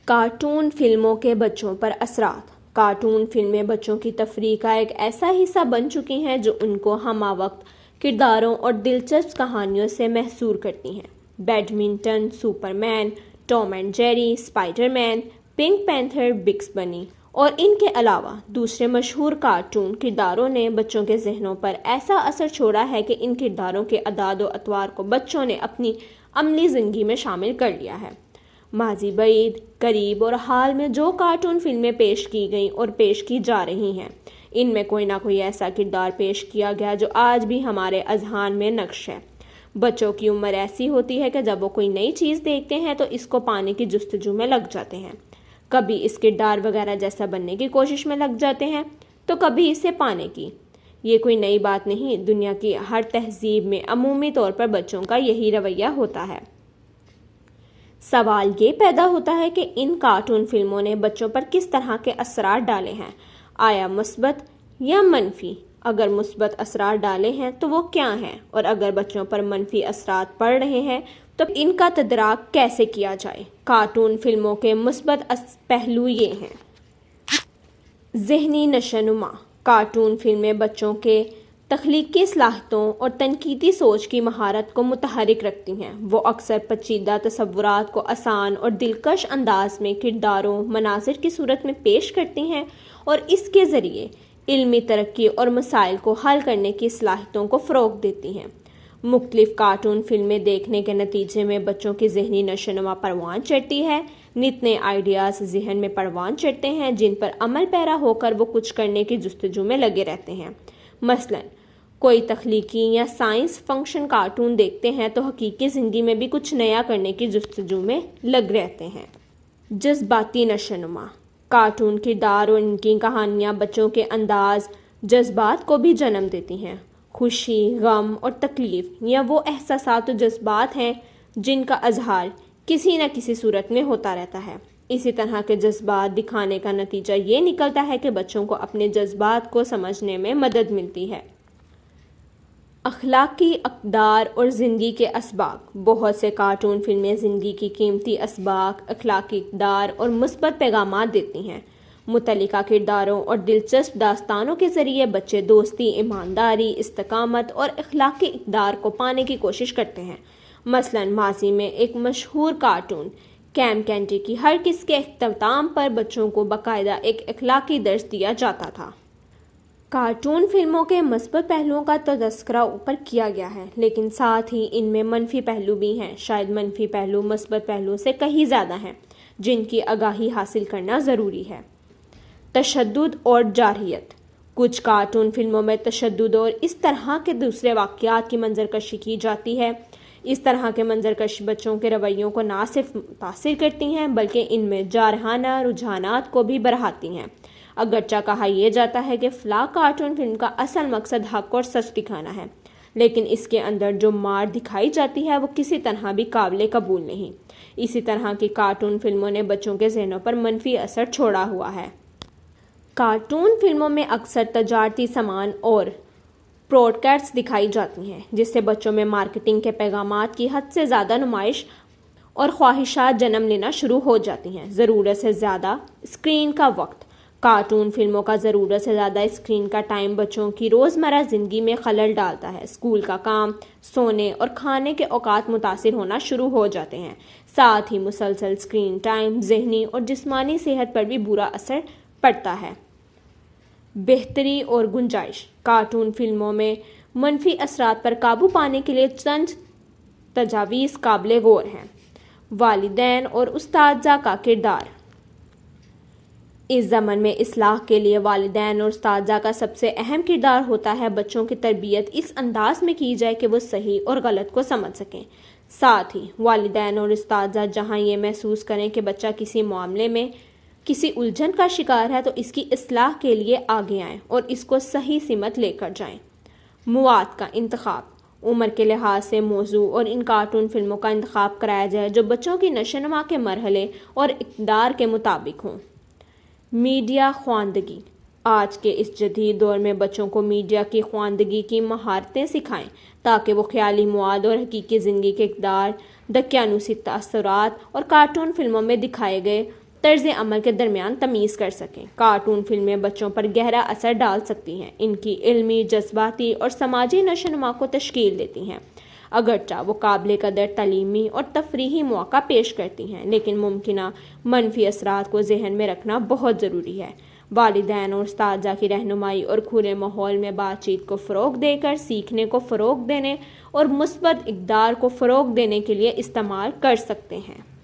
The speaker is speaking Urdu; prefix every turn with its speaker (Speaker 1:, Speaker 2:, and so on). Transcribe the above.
Speaker 1: کارٹون فلموں کے بچوں پر اثرات۔ کارٹون فلمیں بچوں کی تفریح کا ایک ایسا حصہ بن چکی ہیں جو ان کو ہمہ وقت کرداروں اور دلچسپ کہانیوں سے محصور کرتی ہیں۔ Badminton, Superman, Tom and Jerry, Spiderman, Pink Panther, Bugs Bunny اور ان کے علاوہ دوسرے مشہور کارٹون کرداروں نے بچوں کے ذہنوں پر ایسا اثر چھوڑا ہے کہ ان کرداروں کے اعداد و اطوار کو بچوں نے اپنی عملی زندگی میں شامل کر لیا ہے۔ ماضی بعید، قریب اور حال میں جو کارٹون فلمیں پیش کی گئیں اور پیش کی جا رہی ہیں، ان میں کوئی نہ کوئی ایسا کردار پیش کیا گیا جو آج بھی ہمارے اذہان میں نقش ہے۔ بچوں کی عمر ایسی ہوتی ہے کہ جب وہ کوئی نئی چیز دیکھتے ہیں تو اس کو پانے کی جستجو میں لگ جاتے ہیں۔ کبھی اس کردار وغیرہ جیسا بننے کی کوشش میں لگ جاتے ہیں تو کبھی اسے پانے کی۔ یہ کوئی نئی بات نہیں، دنیا کی ہر تہذیب میں عمومی طور پر بچوں کا یہی رویہ ہوتا ہے۔ سوال یہ پیدا ہوتا ہے کہ ان کارٹون فلموں نے بچوں پر کس طرح کے اثرات ڈالے ہیں، آیا مثبت یا منفی؟ اگر مثبت اثرات ڈالے ہیں تو وہ کیا ہیں، اور اگر بچوں پر منفی اثرات پڑ رہے ہیں تو ان کا تدارک کیسے کیا جائے؟ کارٹون فلموں کے مثبت پہلو یہ ہیں۔ ذہنی نشوونما۔ کارٹون فلمیں بچوں کے تخلیقی صلاحیتوں اور تنقیدی سوچ کی مہارت کو متحرک رکھتی ہیں۔ وہ اکثر پیچیدہ تصورات کو آسان اور دلکش انداز میں کرداروں، مناظر کی صورت میں پیش کرتی ہیں اور اس کے ذریعے علمی ترقی اور مسائل کو حل کرنے کی صلاحیتوں کو فروغ دیتی ہیں۔ مختلف کارٹون فلمیں دیکھنے کے نتیجے میں بچوں کی ذہنی نشوونما پروان چڑھتی ہے۔ نت نئے آئیڈیاز ذہن میں پروان چڑھتے ہیں جن پر عمل پیرا ہو کر وہ کچھ کرنے کی جستجو میں لگے رہتے ہیں۔ مثلاً کوئی تخلیقی یا سائنس فکشن کارٹون دیکھتے ہیں تو حقیقی زندگی میں بھی کچھ نیا کرنے کی جستجو میں لگ رہتے ہیں۔ جذباتی نشوونما۔ کارٹون کردار اور ان کی کہانیاں بچوں کے انداز، جذبات کو بھی جنم دیتی ہیں۔ خوشی، غم اور تکلیف یا وہ احساسات و جذبات ہیں جن کا اظہار کسی نہ کسی صورت میں ہوتا رہتا ہے۔ اسی طرح کے جذبات دکھانے کا نتیجہ یہ نکلتا ہے کہ بچوں کو اپنے جذبات کو سمجھنے میں مدد ملتی ہے۔ اخلاقی اقدار اور زندگی کے اسباق۔ بہت سے کارٹون فلمیں زندگی کی قیمتی اسباق، اخلاقی اقدار اور مثبت پیغامات دیتی ہیں۔ متعلقہ کرداروں اور دلچسپ داستانوں کے ذریعے بچے دوستی، ایمانداری، استقامت اور اخلاقی اقدار کو پانے کی کوشش کرتے ہیں۔ مثلاً ماضی میں ایک مشہور کارٹون کیم کینٹی ہر کس کے اختتام پر بچوں کو باقاعدہ ایک اخلاقی درس دیا جاتا تھا۔ کارٹون فلموں کے مثبت پہلوؤں کا تو تذکرہ اوپر کیا گیا ہے، لیکن ساتھ ہی ان میں منفی پہلو بھی ہیں۔ شاید منفی پہلو مثبت پہلو سے کہیں زیادہ ہیں، جن کی آگاہی حاصل کرنا ضروری ہے۔ تشدد اور جارحیت۔ کچھ کارٹون فلموں میں تشدد اور اس طرح کے دوسرے واقعات کی منظرکشی کی جاتی ہے۔ اس طرح کے منظرکشی بچوں کے رویوں کو نہ صرف متاثر کرتی ہیں بلکہ ان میں جارحانہ رجحانات کو بھی بڑھاتی ہیں۔ اگرچہ کہا یہ جاتا ہے کہ فلاں کارٹون فلم کا اصل مقصد حق اور سچ دکھانا ہے، لیکن اس کے اندر جو مار دکھائی جاتی ہے وہ کسی طرح بھی قابل قبول نہیں۔ اسی طرح کی کارٹون فلموں نے بچوں کے ذہنوں پر منفی اثر چھوڑا ہوا ہے۔ کارٹون فلموں میں اکثر تجارتی سامان اور پروڈکٹس دکھائی جاتی ہیں، جس سے بچوں میں مارکیٹنگ کے پیغامات کی حد سے زیادہ نمائش اور خواہشات جنم لینا شروع ہو جاتی ہیں۔ ضرورت سے زیادہ اسکرین کا وقت۔ کارٹون فلموں کا ضرورت سے زیادہ اسکرین کا ٹائم بچوں کی روزمرہ زندگی میں خلل ڈالتا ہے۔ اسکول کا کام، سونے اور کھانے کے اوقات متاثر ہونا شروع ہو جاتے ہیں۔ ساتھ ہی مسلسل اسکرین ٹائم ذہنی اور جسمانی صحت پر بھی برا اثر پڑتا ہے۔ بہتری اور گنجائش۔ کارٹون فلموں میں منفی اثرات پر قابو پانے کے لیے چند تجاویز قابل غور ہیں۔ والدین اور اساتذہ کا کردار۔ اس زمن میں اصلاح کے لیے والدین اور اساتذہ کا سب سے اہم کردار ہوتا ہے۔ بچوں کی تربیت اس انداز میں کی جائے کہ وہ صحیح اور غلط کو سمجھ سکیں۔ ساتھ ہی والدین اور اساتذہ جہاں یہ محسوس کریں کہ بچہ کسی معاملے میں کسی الجھن کا شکار ہے تو اس کی اصلاح کے لیے آگے آئیں اور اس کو صحیح سمت لے کر جائیں۔ مواد کا انتخاب۔ عمر کے لحاظ سے موضوع اور ان کارٹون فلموں کا انتخاب کرایا جائے جو بچوں کی نشوونما کے مرحلے اور اقدار کے مطابق ہوں۔ میڈیا خواندگی۔ آج کے اس جدید دور میں بچوں کو میڈیا کی خواندگی کی مہارتیں سکھائیں تاکہ وہ خیالی مواد اور حقیقی زندگی کے اقدار، دقیانوسی تاثرات اور کارٹون فلموں میں دکھائے گئے طرز عمل کے درمیان تمیز کر سکیں۔ کارٹون فلمیں بچوں پر گہرا اثر ڈال سکتی ہیں، ان کی علمی، جذباتی اور سماجی نشو و نما کو تشکیل دیتی ہیں۔ اگرچہ وہ قابل قدر تعلیمی اور تفریحی مواقع پیش کرتی ہیں، لیکن ممکنہ منفی اثرات کو ذہن میں رکھنا بہت ضروری ہے۔ والدین اور اساتذہ کی رہنمائی اور کھلے ماحول میں بات چیت کو فروغ دے کر سیکھنے کو فروغ دینے اور مثبت اقدار کو فروغ دینے کے لیے استعمال کر سکتے ہیں۔